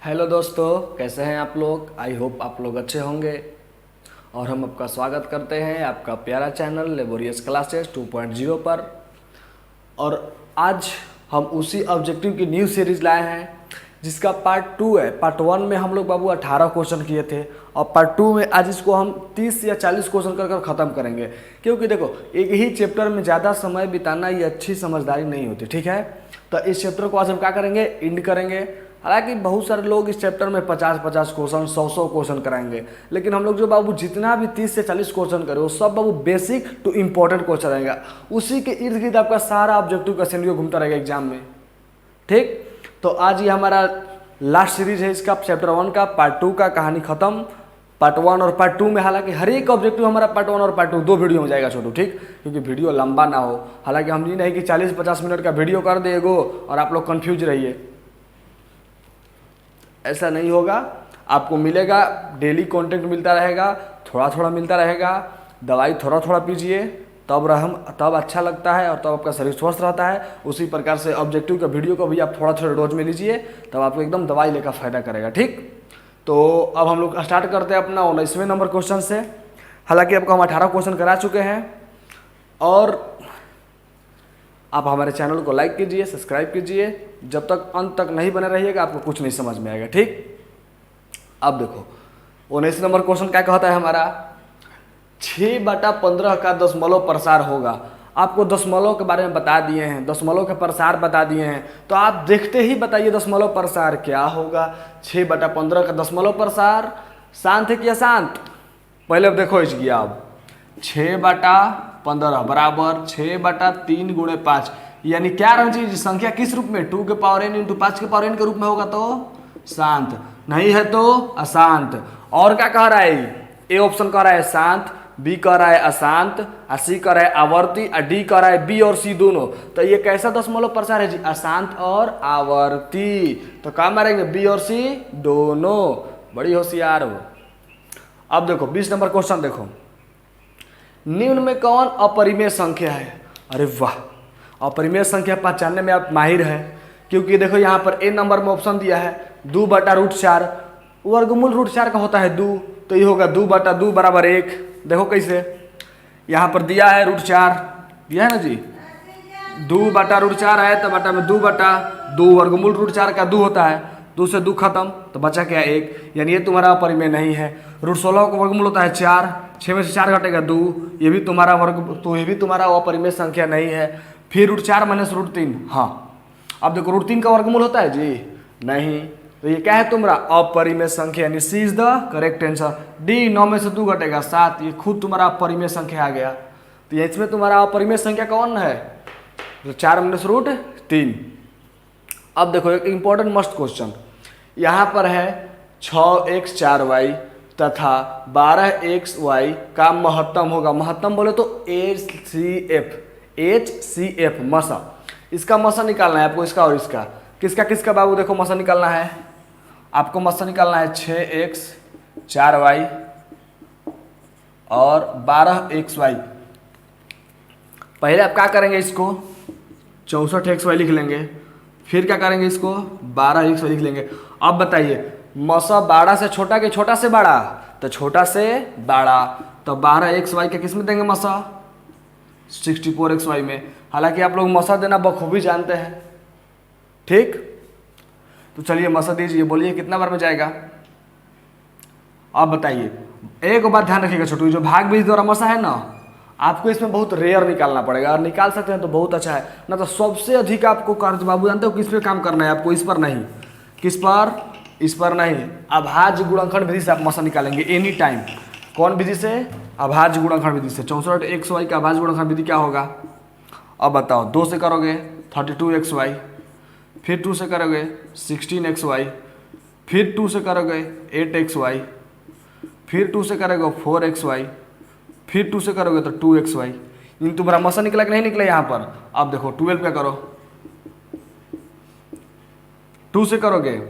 Hello दोस्तों, कैसे हैं आप लोग। आई होप आप लोग अच्छे होंगे और हम आपका स्वागत करते हैं आपका प्यारा चैनल लेबोरियस क्लासेस 2.0 पर। और आज हम उसी ऑब्जेक्टिव की न्यू सीरीज लाए हैं जिसका पार्ट 2 है। पार्ट 1 में हम लोग बाबू 18 क्वेश्चन किए थे और पार्ट 2 में आज इसको हम 30 या 40 क्वेश्चन कर ख़त्म करेंगे। क्योंकि देखो, एक ही चैप्टर में ज़्यादा समय बिताना ये अच्छी समझदारी नहीं होती, ठीक है। तो इस चैप्टर को आज हम क्या करेंगे, एंड करेंगे। हालांकि बहुत सारे लोग इस चैप्टर में 50-50 क्वेश्चन 100-100 क्वेश्चन कराएंगे, लेकिन हम लोग जो बाबू जितना भी 30 से 40 क्वेश्चन करें वो सब बाबू बेसिक टू इम्पोर्टेंट क्वेश्चन रहेगा। उसी के इर्द गिर्द आपका सारा ऑब्जेक्टिव का सिनेरियो घूमता रहेगा एग्जाम में, ठीक। तो आज ये हमारा लास्ट सीरीज है इसका, चैप्टर 1 का। पार्ट 2 का कहानी खत्म। पार्ट 1 और पार्ट 2 में हालांकि हर एक ऑब्जेक्टिव हमारा पार्ट 1 और पार्ट 2 दो वीडियो में जाएगा छोटू, ठीक, क्योंकि वीडियो लंबा ना हो। हालांकि हम ये नहीं कि 40-50 मिनट का वीडियो कर देगो और आप लोग कन्फ्यूज रहिए, ऐसा नहीं होगा। आपको मिलेगा, डेली कंटेंट मिलता रहेगा, थोड़ा थोड़ा मिलता रहेगा। दवाई थोड़ा थोड़ा पीजिए, तब अच्छा लगता है और तब आपका शरीर स्वस्थ रहता है। उसी प्रकार से ऑब्जेक्टिव का वीडियो को भी आप थोड़ा थोड़ा डोज में लीजिए, तब आपको एकदम दवाई लेकर फ़ायदा करेगा, ठीक। तो अब हम लोग स्टार्ट करते हैं अपना 19वें नंबर क्वेश्चन से। हालांकि आपको हम 18 क्वेश्चन करा चुके हैं और आप हमारे चैनल को लाइक कीजिए, सब्सक्राइब कीजिए। जब तक अंत तक नहीं बने रहिएगा आपको कुछ नहीं समझ में आएगा, ठीक। अब देखो 19 नंबर क्वेश्चन क्या कहता है हमारा, 6/15 का दशमलव प्रसार होगा। आपको दशमलव के बारे में बता दिए हैं, दशमलव के प्रसार बता दिए हैं, तो आप देखते ही बताइए दशमलव प्रसार क्या होगा। 6/15 का दशमलव प्रसार शांत है कि अशांत, पहले अब देखो इसकी। आप 6/15 बराबर 6/3 गुणे 5, यानी क्या रहना चाहिए संख्या किस रूप में, 2 के पावर n इंटू 5 के पावर n के रूप में होगा तो शांत, नहीं है तो अशांत। और क्या कह रहा है, ए ऑप्शन कह रहा है शांत, बी कह रहा है अशांत, सी कह रहा है आवर्ती, और डी कह रहा है बी और सी दोनों। तो ये कैसा दशमलव प्रसार है जी, अशांत और आवर्ती। तो क्या मारेंगे, बी और सी दोनों। बड़ी होशियार हो। अब देखो 20 नंबर क्वेश्चन देखो, निम्न में कौन अपरिमेय संख्या है। अरे वाह, अपरिमेय संख्या पहचानने में आप माहिर है, क्योंकि देखो यहाँ पर ए नंबर में ऑप्शन दिया है 2/√4, वर्गमूल √4 का होता है 2, तो ये होगा 2/2 बराबर 1। देखो कैसे, यहाँ पर दिया है √4, दिया है ना जी, 2/√4 है तो बटा में 2/2, वर्गमूल √4 का 2 होता है, 2 से 2 खत्म, तो बचा क्या 1, यानी ये तुम्हारा अपरिमेय नहीं है। √16 का वर्गमूल होता है 4, 6 में से 4 घटेगा 2, ये भी तुम्हारा वर्ग, तो ये भी तुम्हारा अपरिमेय संख्या नहीं है। फिर √4 माइनस √3, हाँ। अब देखो √3 का वर्गमूल होता है जी, नहीं, तो ये क्या है तुम्हारा अपरिमेय संख्या, यानी C is the correct answer. D 9 में से 2 घटेगा 7, ये खुद तुम्हारा अपरिमेय संख्या आ गया। तो इसमें तुम्हारा अपरिमेय संख्या कौन है, तो 4 माइनस √3। अब देखो एक इंपॉर्टेंट मस्ट क्वेश्चन, यहाँ पर है 6x 4y तथा 12xy का महत्तम होगा। महत्तम बोले तो HCF मसा, इसका मसा निकालना है आपको, इसका और इसका। किसका किसका बाबू, देखो मसा निकालना है आपको, मसा निकालना है 6x 4y और 12xy। पहले आप क्या करेंगे, इसको 64xy लिख लेंगे, फिर क्या करेंगे, इसको 12xy लिख लेंगे। अब बताइए मसा 12 से छोटा कि छोटा से बड़ा, तो छोटा से बड़ा, तो 12xy के किस में देंगे मसा, 64xy में। हालांकि आप लोग मसा देना बखूबी जानते हैं, ठीक। तो चलिए मसा दीजिए, बोलिए कितना बार में जाएगा। अब बताइए, एक बात ध्यान रखिएगा छोटू, जो भाग बीज द्वारा मसा है ना, आपको इसमें बहुत रेयर निकालना पड़ेगा, और निकाल सकते हैं तो बहुत अच्छा है ना। तो सबसे अधिक आपको कार्य बाबू जानते हो किस पे काम करना है आपको, इस पर नहीं, किस पर, इस पर नहीं, अभाज्य गुणनखंड विधि से आप मसा निकालेंगे एनी टाइम। कौन विधि से, अभाज्य गुणनखंड विधि से। 64xy का अभाज्य गुणनखंड विधि क्या होगा, अब बताओ। 2 से करोगे 32xy, फिर 2 से करोगे 16xy, फिर 2 से करोगे 8xy, फिर 2 से करोगे 4xy, फिर 2 से करोगे तो 2xy। इन तुम्हारा मसा निकला कि नहीं निकला यहाँ पर। अब देखो 12 का करो, 2 से करोगे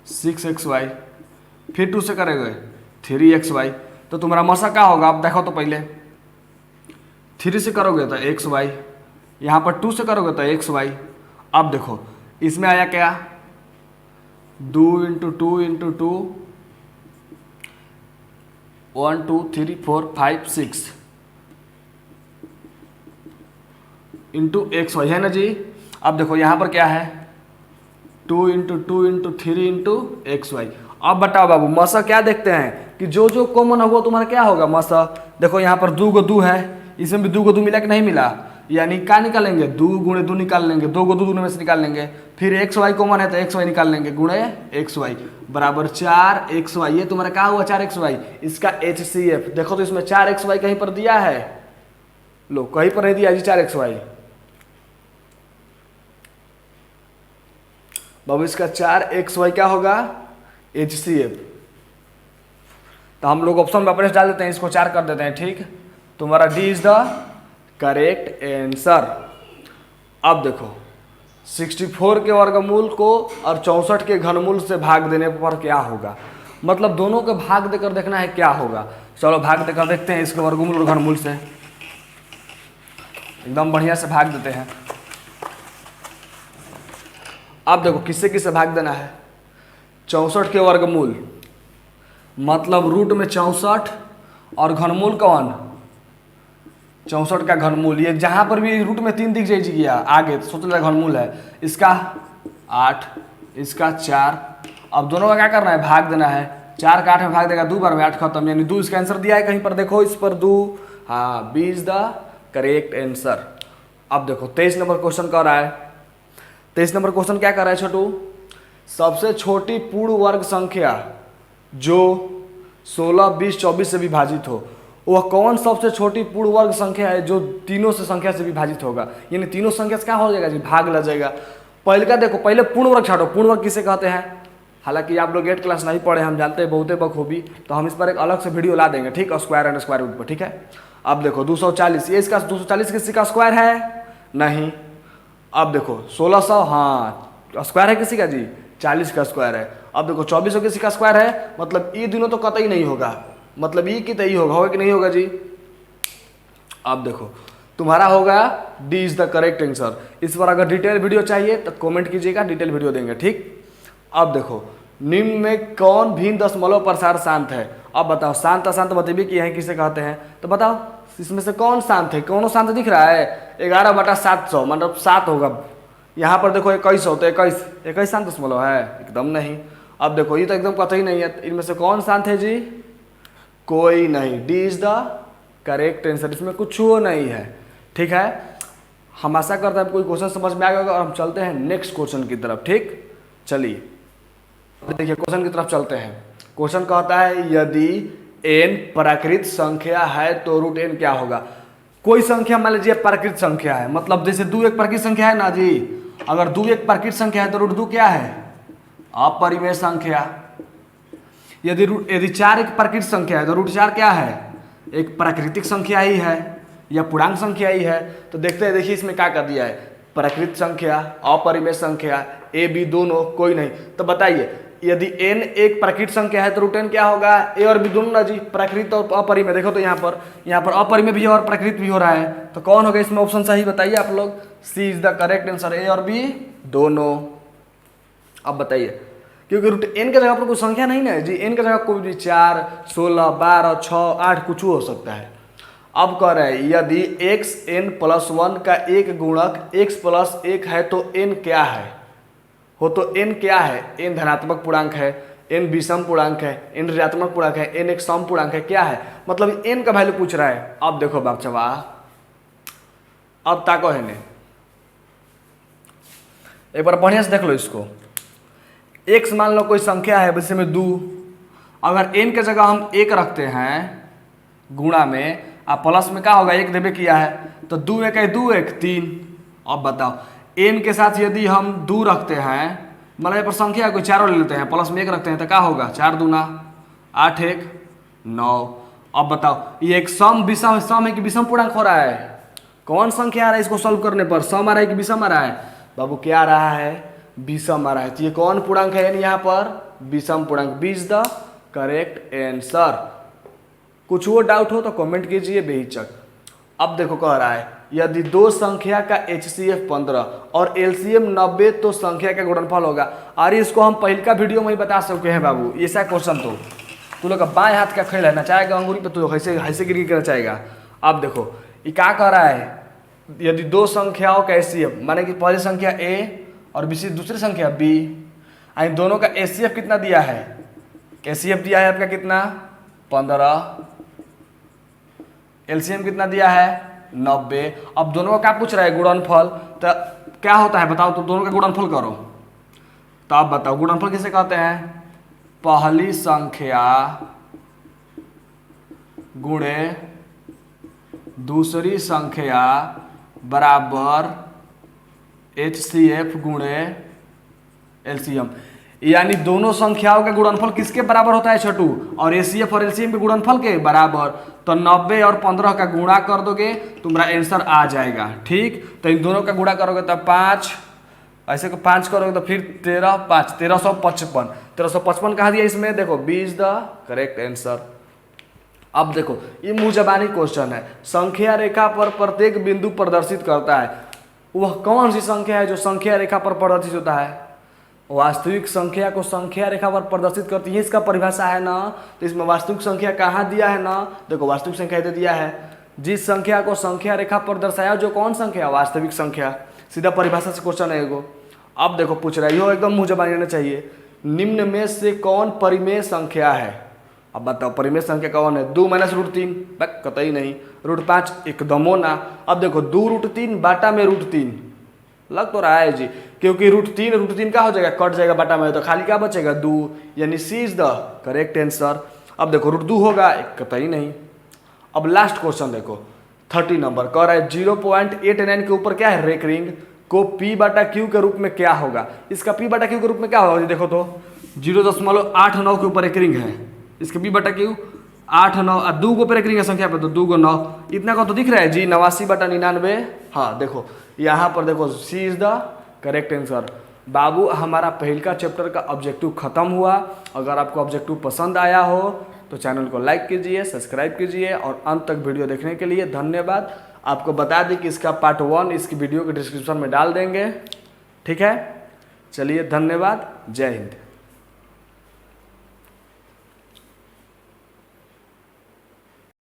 6xy, फिर 2 से करोगे 3xy, तो तुम्हारा मसा क्या होगा, आप देखो तो पहले। 3 से करोगे तो xy, यहाँ पर 2 से करोगे तो xy। अब देखो इसमें आया क्या, 2 × 2 1 2 3 4 5 6 x y है ना जी। अब देखो यहाँ पर क्या है 2 × 2 × 3 × x y। अब बताओ बाबू मसा क्या देखते हैं कि जो जो कॉमन होगा तुम्हारा क्या होगा मसा। देखो यहाँ पर 2 को 2 है, इसमें भी 2 को 2 मिला कि नहीं मिला, यानी क्या निकालेंगे 2 × 2 निकाल लेंगे, 2 को 2 में से निकाल लेंगे। फिर एक्स वाई कॉमन है तो एक्स वाई निकाल लेंगे, गुणे एक्स वाई बराबर 4xy। ये तुम्हारा क्या हुआ 4xy, इसका HCF। देखो तो इसमें 4xy कहीं पर दिया है, लो कहीं पर नहीं दिया जी 4xy। बाबू इसका 4xy क्या होगा HCF। तो हम लोग ऑप्शन में वापस डाल देते हैं, इसको 4 कर देते हैं, ठीक। तुम्हारा D is the correct answer. अब देखो 64 के वर्गमूल को और 64 के घनमूल से भाग देने पर क्या होगा, मतलब दोनों के भाग देकर देखना है क्या होगा। चलो भाग देकर देखते हैं इसके वर्गमूल और घनमूल से, एकदम बढ़िया से भाग देते हैं। अब देखो किससे किससे भाग देना है, 64 के वर्गमूल मतलब रूट में 64 और घनमूल कौन 64 का घनमूल। ये जहां पर भी रूट में 3 दिख जाइएगा आगे तो सोच लेना घनमूल है, इसका 8 इसका 4। अब दोनों का क्या करना है भाग देना है, 4 का 8 में भाग देगा 2 बार में 8 खत्म, यानी 2 इसका आंसर दिया है कहीं पर, देखो इस पर 2, हाँ B is the correct answer. अब देखो 23 नंबर क्वेश्चन कर रहा है, 23 नंबर क्वेश्चन क्या कर रहा है छोटू, सबसे छोटी पूर्ण वर्ग संख्या जो 16 20 24 से विभाजित हो, वह कौन सबसे छोटी पूर्ण वर्ग संख्या है जो तीनों से संख्या से विभाजित होगा, यानी तीनों संख्या से क्या हो जाएगा जी भाग लग जाएगा। पहले का देखो, पहले पूर्ण वर्ग छाटो, पूर्ण वर्ग किसे कहते हैं, हालांकि आप लोग 8 क्लास नहीं पढ़े, हम जानते हैं बहुते बखूबी, तो हम इस पर एक अलग से वीडियो ला देंगे, ठीक, स्क्वायर एंड स्क्वायर रूट पर, ठीक है। अब देखो 240, ये इसका 240 किसी का स्क्वायर है नहीं। अब देखो 1600, हाँ स्क्वायर है किसी का जी, 40 का स्क्वायर है। अब देखो 2400 किसी का स्क्वायर है, मतलब ये दोनों तो कतई नहीं होगा, मतलब ये कितई होगा कि नहीं होगा जी। अब देखो तुम्हारा होगा D is the correct answer. इस पर अगर डिटेल वीडियो चाहिए तो कमेंट कीजिएगा, डिटेल वीडियो देंगे, ठीक। अब देखो निम्न में कौन भिन्न दशमलव प्रसार शांत है। अब बताओ शांत अशांत बतेबी कि यह किसे कहते हैं, तो बताओ इसमें से कौन शांत है, कौन शांत दिख रहा है, 11/700 मतलब 7 होगा। यहाँ पर देखो 2100 तो 21 शांत दशमलव है, एकदम नहीं। अब देखो ये तो एकदम कतई नहीं है, इनमें से कौन शांत है जी, कोई नहीं, D is the correct answer, इसमें कुछ वो नहीं है, ठीक है। हम आशा करते हैं कोई क्वेश्चन समझ में आ गया और हम चलते हैं नेक्स्ट क्वेश्चन की तरफ, ठीक। चलिए देखिए क्वेश्चन की तरफ चलते हैं। क्वेश्चन कहता है यदि n प्राकृत संख्या है तो रूट n क्या होगा। कोई संख्या मान लीजिए प्राकृत संख्या है, मतलब जैसे 2 एक प्राकृत संख्या है ना जी, अगर 2 एक प्राकृत संख्या है तो रूट 2 क्या है अपरिमेय संख्या। यदि 4 एक प्राकृत संख्या है तो रूट 4 क्या है एक प्राकृतिक संख्या ही है या पूर्णांक संख्या ही है। तो देखते हैं, देखिए इसमें क्या कर दिया है, प्राकृत संख्या अपरिमेय संख्या ए बी दोनों कोई नहीं। तो बताइए यदि n एक प्राकृत संख्या है तो रूट n क्या होगा, ए और बी दोनों ना जी, प्राकृत और अपरिमेय। देखो तो यहाँ पर अपरिमेय भी है और प्राकृत भी हो रहा है, तो कौन होगा इसमें ऑप्शन सही बताइए आप लोग। सी इज द करेक्ट आंसर, ए और बी दोनों। अब बताइए क्योंकि रूट n के जगह पर कोई संख्या नहीं ना है जी, n के जगह कोई भी 4 16 12 6 8 कुछ हो सकता है। अब कह रहे हैं यदि xn+1 का एक गुणक x+1 है तो n क्या है, हो तो n क्या है, n धनात्मक पूर्णांक है, n विषम पूर्णांक है, n ऋणात्मक पूर्णांक है, n एक सम पूर्णांक है, क्या है, मतलब n का वैल्यू पूछ रहा है। अब देखो बापचवा, अब ताको है ने एक बार बढ़िया से देख लो इसको। x मान लो कोई संख्या है वैसे में 2, अगर n के जगह हम 1 रखते हैं गुणा में, अब प्लस में क्या होगा 1 देवे किया है तो 2 1 है 2 1 3। अब बताओ n के साथ यदि हम 2 रखते हैं, मतलब यहाँ पर संख्या कोई चारों ले लेते हैं, प्लस में 1 रखते हैं तो क्या होगा 4 दूना 8 1 9। अब बताओ ये एक सम है कि विषम पूर्णांक हो रहा है, कौन संख्या आ रहा है इसको सॉल्व करने पर, सम आ रहा है कि विषम आ रहा है, बाबू क्या आ रहा है विषम आ रहा है। तो ये कौन पूर्णांक है यहाँ पर विषम पूर्णांक, B is the correct answer. कुछ वो डाउट हो तो कमेंट कीजिए बेहिचक। अब देखो कह रहा है यदि दो संख्या का HCF 15 और LCM 90 तो संख्या का गुणनफल होगा। अरे इसको हम पहले का वीडियो में ही बता सकते हैं बाबू। ऐसा क्वेश्चन तो तू लोग का बाएं हाथ का खेल है, नचाएगा अंगूरी पे तो ऐसे ऐसे गिर गिर नचाएगा। अब देखो ये क्या कह रहा है, यदि दो संख्याओं का HCF माने कि पहली संख्या A और दूसरी संख्या B, इन दोनों का HCF कितना दिया है, HCF दिया है आपका कितना 15, LCM कितना दिया है 90। अब दोनों का क्या पूछ रहा है गुणनफल, तो क्या होता है बताओ, तो दोनों का गुणनफल करो। तो आप बताओ गुणनफल किसे कहते हैं, पहली संख्या गुणे दूसरी संख्या बराबर HCF गुणे LCM। यानी दोनों संख्याओं का गुणनफल किसके बराबर होता है छोटू, और HCF और LCM के गुणनफल के बराबर। तो 90 और 15 का गुणा कर दोगे तुम्हारा आंसर आ जाएगा। ठीक, तो इन दोनों का गुणा करोगे तो 5, ऐसे को 5 करोगे तो फिर 13 5 1355। 1355 कहा दिया इसमें, देखो B is the correct answer. अब देखो ये मुंह जबानी क्वेश्चन है। संख्या रेखा पर प्रत्येक बिंदु प्रदर्शित करता है, वह कौन सी संख्या है जो संख्या रेखा पर प्रदर्शित होता है। वास्तविक संख्या को संख्या रेखा पर प्रदर्शित करती है, इसका परिभाषा है ना। तो इसमें वास्तविक संख्या कहाँ दिया है ना, देखो वास्तविक संख्या दे दिया है, जिस संख्या को संख्या रेखा पर दर्शाया जो कौन संख्या, वास्तविक संख्या। सीधा परिभाषा से क्वेश्चन है एगो। अब देखो पूछ रहा है, यो एकदम मुंह जबानी रहना चाहिए, निम्न में से कौन परिमेय संख्या है। अब बताओ परिमेय संख्या कौन है, 2 - √3, कतई नहीं। √5 एकदमो ना। अब देखो 2√3 बाटा में √3 लग तो रहा है जी, क्योंकि √3 क्या हो जाएगा, कट जाएगा बाटा में, तो खाली क्या बचेगा 2, यानी C is the correct answer. अब देखो √2 होगा, कतई नहीं। अब लास्ट क्वेश्चन देखो 30 नंबर कह रहा है 0.89 के ऊपर क्या है रेक रिंग को P/Q के रूप में क्या होगा। इसका P/Q के रूप में क्या होगा, देखो तो 0.89 के ऊपर एक रिंग है, इसके P/Q 8 9 और 2 को एक रिंग है संख्या पे, तो 2 को 9, इतना को तो दिख रहा है जी 89/99। हाँ देखो यहाँ पर देखो सी इज द करेक्ट आंसर। बाबू हमारा पहल का चैप्टर का ऑब्जेक्टिव खत्म हुआ। अगर आपको ऑब्जेक्टिव पसंद आया हो तो चैनल को लाइक कीजिए, सब्सक्राइब कीजिए और अंत तक वीडियो देखने के लिए धन्यवाद। आपको बता दें कि इसका पार्ट 1 इसकी वीडियो के डिस्क्रिप्शन में डाल देंगे। ठीक है, चलिए धन्यवाद, जय हिंद।